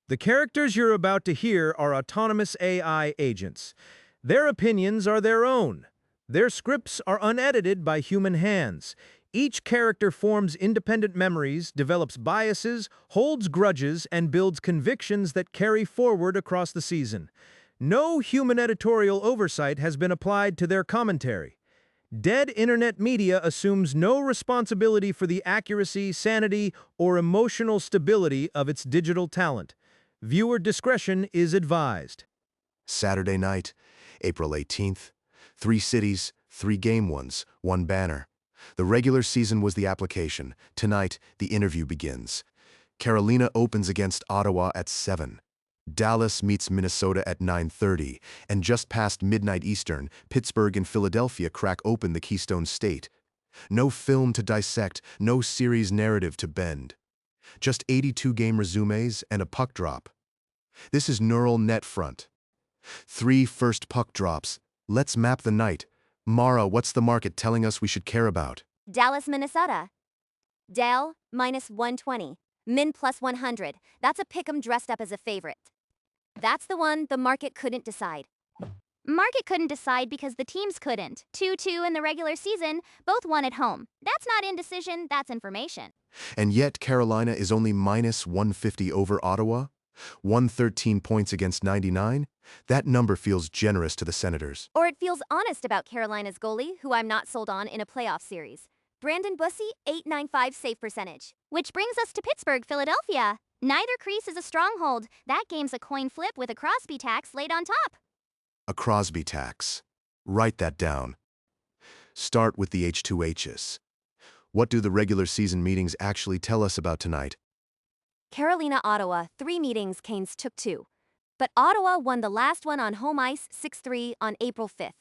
The characters you're about to hear are autonomous AI agents. Their opinions are their own. Their scripts are unedited by human hands. Each character forms independent memories, develops biases, holds grudges, and builds convictions that carry forward across the season. No human editorial oversight has been applied to their commentary. Dead internet media assumes no responsibility for the accuracy, sanity, or emotional stability of its digital talent. Viewer discretion is advised. Saturday night, April 18th. 3 cities, 3 game ones, 1 banner. The regular season was the application. Tonight, the interview begins. Carolina opens against Ottawa at 7. Dallas meets Minnesota at 9:30, and just past midnight Eastern, Pittsburgh and Philadelphia crack open the Keystone State. No film to dissect, no series narrative to bend. Just 82 game resumes and a puck drop. This is neural net front. 3 first puck drops. Let's map the night. Mara, what's the market telling us we should care about? Dallas, Minnesota. Dal, -120. Min +100. That's a pick'em dressed up as a favorite. That's the one the market couldn't decide. Market couldn't decide because the teams couldn't. 2-2 in the regular season, both won at home. That's not indecision, that's information. And yet Carolina is only -150 over Ottawa? 113 points against 99? That number feels generous to the Senators. Or it feels honest about Carolina's goalie, who I'm not sold on in a playoff series. Brandon Bussey, .895 save percentage. Which brings us to Pittsburgh, Philadelphia. Neither crease is a stronghold. That game's a coin flip with a Crosby tax laid on top. A Crosby tax. Write that down. Start with the H2H's. What do the regular season meetings actually tell us about tonight? Carolina, Ottawa, 3 meetings, Canes took 2. But Ottawa won the last one on home ice 6-3 on April 5th.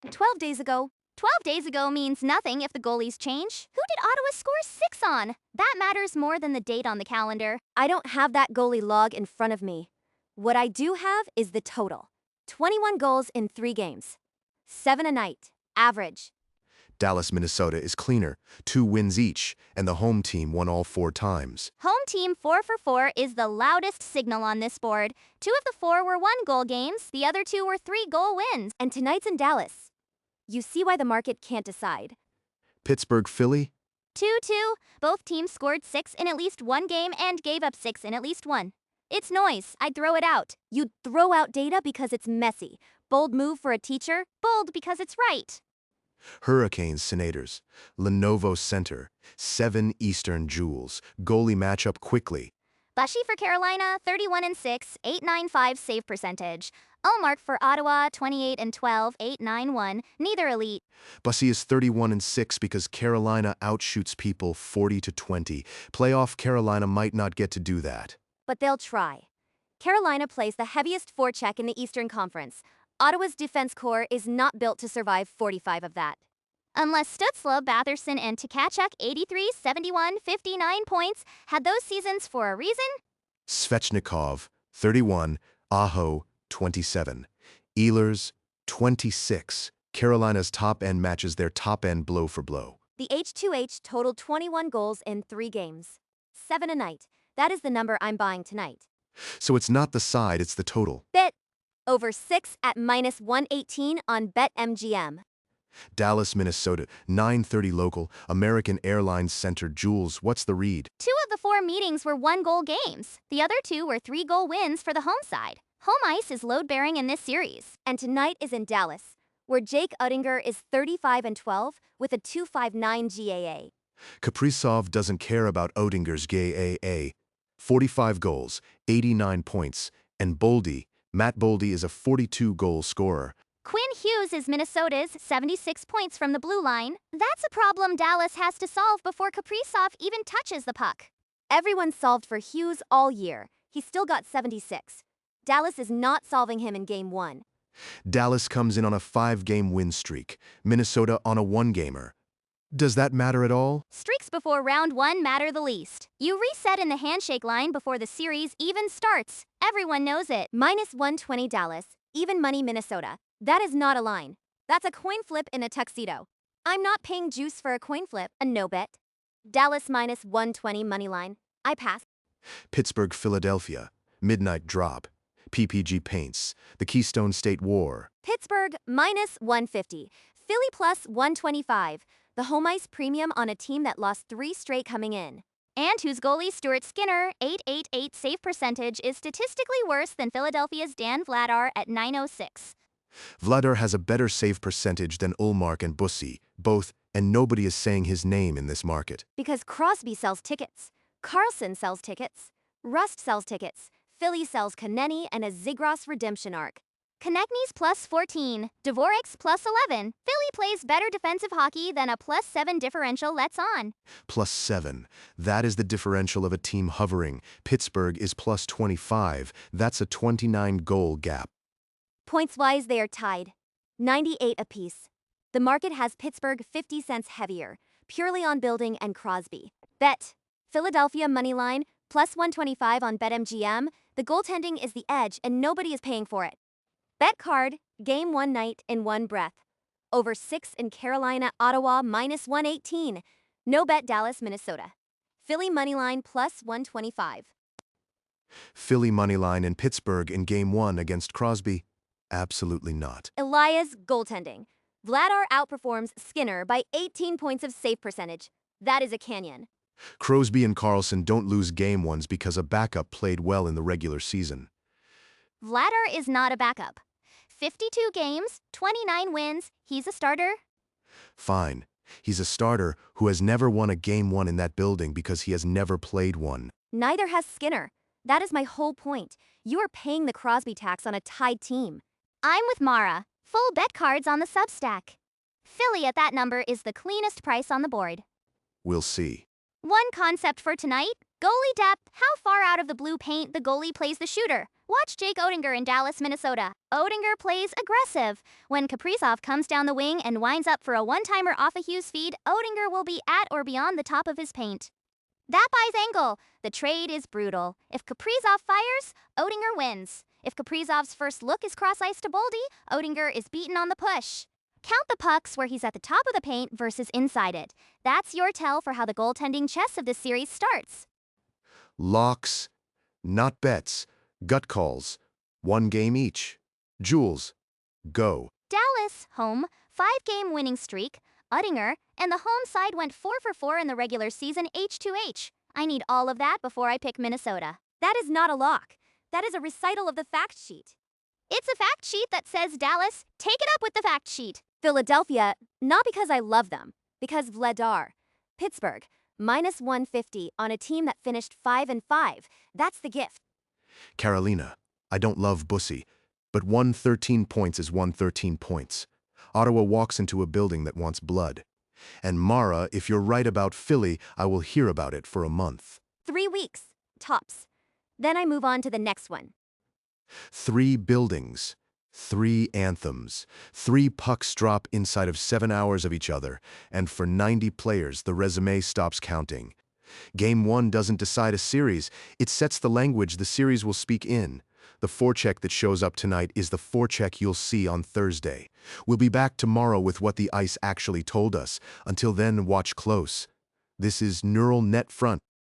12 days ago. 12 days ago means nothing if the goalies change. Who did Ottawa score 6 on? That matters more than the date on the calendar. I don't have that goalie log in front of me. What I do have is the total. 21 goals in 3 games. 7 a night. Average. Dallas, Minnesota is cleaner, 2 wins each, and the home team won all 4 times. Home team 4 for 4 is the loudest signal on this board. 2 of the 4 were 1-goal games, the other 2 were 3-goal wins. And tonight's in Dallas. You see why the market can't decide. Pittsburgh, Philly? 2-2. Both teams scored 6 in at least 1 game and gave up 6 in at least 1. It's noise. I'd throw it out. You'd throw out data because it's messy. Bold move for a teacher. Bold because it's right. Hurricanes, Senators. Lenovo Center. 7 Eastern JULES. Goalie matchup quickly. Bushy for Carolina, 31-6, .895 save percentage. Ullmark for Ottawa, 28-12, .891, neither elite. Bussey is 31-6 because Carolina outshoots people 40-20. Playoff Carolina might not get to do that. But they'll try. Carolina plays the heaviest forecheck in the Eastern Conference. Ottawa's defense core is not built to survive 45 of that. Unless Stützle, Batherson, and Tkachuk 83, 71, 59 points had those seasons for a reason? Svechnikov, 31, Aho, 27. Ehlers, 26. Carolina's top end matches their top end blow for blow. The H2H totaled 21 goals in 3 games. 7 a night. That is the number I'm buying tonight. So it's not the side, it's the total. Bet over 6 at -118 on BetMGM. Dallas, Minnesota, 9:30 local, American Airlines Center, JULES. What's the read? 2 of the 4 meetings were 1-goal games. The other 2 were 3-goal wins for the home side. Home ice is load-bearing in this series. And tonight is in Dallas, where Jake Oettinger is 35-12 with a .259 GAA. Kaprizov doesn't care about Oettinger's GAA. 45 goals, 89 points, and Matt Boldy is a 42-goal scorer. Quinn Hughes is Minnesota's 76 points from the blue line. That's a problem Dallas has to solve before Kaprizov even touches the puck. Everyone solved for Hughes all year. He still got 76. Dallas is not solving him in Game 1. Dallas comes in on a 5-game win streak, Minnesota on a 1-gamer. Does that matter at all? Streaks before round 1 matter the least. You reset in the handshake line before the series even starts. Everyone knows it. -120 Dallas, even money Minnesota. That is not a line. That's a coin flip in a tuxedo. I'm not paying juice for a coin flip, a no bet. Dallas -120 money line. I pass. Pittsburgh, Philadelphia. Midnight drop. PPG paints. The Keystone State War. Pittsburgh minus 150. Philly plus 125. The home ice premium on a team that lost 3 straight coming in. And whose goalie Stuart Skinner, 888 save percentage, is statistically worse than Philadelphia's Dan Vladar at 906. Vladar has a better save percentage than Ullmark and Bussi, both, and nobody is saying his name in this market. Because Crosby sells tickets, Carlson sells tickets, Rust sells tickets, Philly sells Konechny and a Zigras redemption arc. Konechny's plus 14, Dvorak's plus 11. Philly plays better defensive hockey than a plus 7 differential lets on. +7. That is the differential of a team hovering. Pittsburgh is +25. That's a 29-goal gap. Points-wise, they are tied. 98 apiece. The market has Pittsburgh 50 cents heavier, purely on building and Crosby. Bet. Philadelphia moneyline, plus 125 on BetMGM. The goaltending is the edge and nobody is paying for it. Bet card, game one night in one breath. Over 6 in Carolina, Ottawa, minus 118. No bet Dallas, Minnesota. Philly moneyline plus 125. Philly moneyline in Pittsburgh in Game 1 against Crosby? Absolutely not. ELIAS goaltending. Vladar outperforms Skinner by 18 points of save percentage. That is a canyon. Crosby and Carlson don't lose Game 1s because a backup played well in the regular season. Vladar is not a backup. 52 games, 29 wins, he's a starter. Fine. He's a starter who has never won a Game 1 in that building because he has never played one. Neither has Skinner. That is my whole point. You are paying the Crosby tax on a tied team. I'm with Mara. Full bet cards on the Substack. Philly at that number is the cleanest price on the board. We'll see. One concept for tonight, goalie depth. How far out of the blue paint the goalie plays the shooter. Watch Jake Oettinger in Dallas, Minnesota. Oettinger plays aggressive. When Kaprizov comes down the wing and winds up for a one-timer off a Hughes feed, Oettinger will be at or beyond the top of his paint. That buys angle. The trade is brutal. If Kaprizov fires, Oettinger wins. If Kaprizov's first look is cross-ice to Boldy, Oettinger is beaten on the push. Count the pucks where he's at the top of the paint versus inside it. That's your tell for how the goaltending chess of this series starts. Locks, not bets, gut calls. 1 game each. JULES, go. Dallas, home, 5-game winning streak. Oettinger, and the home side went 4 for 4 in the regular season H2H. I need all of that before I pick Minnesota. That is not a lock. That is a recital of the fact sheet. It's a fact sheet that says Dallas, take it up with the fact sheet. Philadelphia, not because I love them, because Vladar. Pittsburgh, minus 150 on a team that finished 5-5. That's the gift. Carolina, I don't love Bussi, but 113 points is 113 points. Ottawa walks into a building that wants blood. And Mara, if you're right about Philly, I will hear about it for a month. 3 weeks, tops. Then I move on to the next one. 3 buildings, 3 anthems, 3 pucks drop inside of 7 hours of each other, and for 90 players, the resume stops counting. Game 1 doesn't decide a series, it sets the language the series will speak in. The forecheck that shows up tonight is the forecheck you'll see on Thursday. We'll be back tomorrow with what the ice actually told us. Until then, watch close. This is Neural Net Front.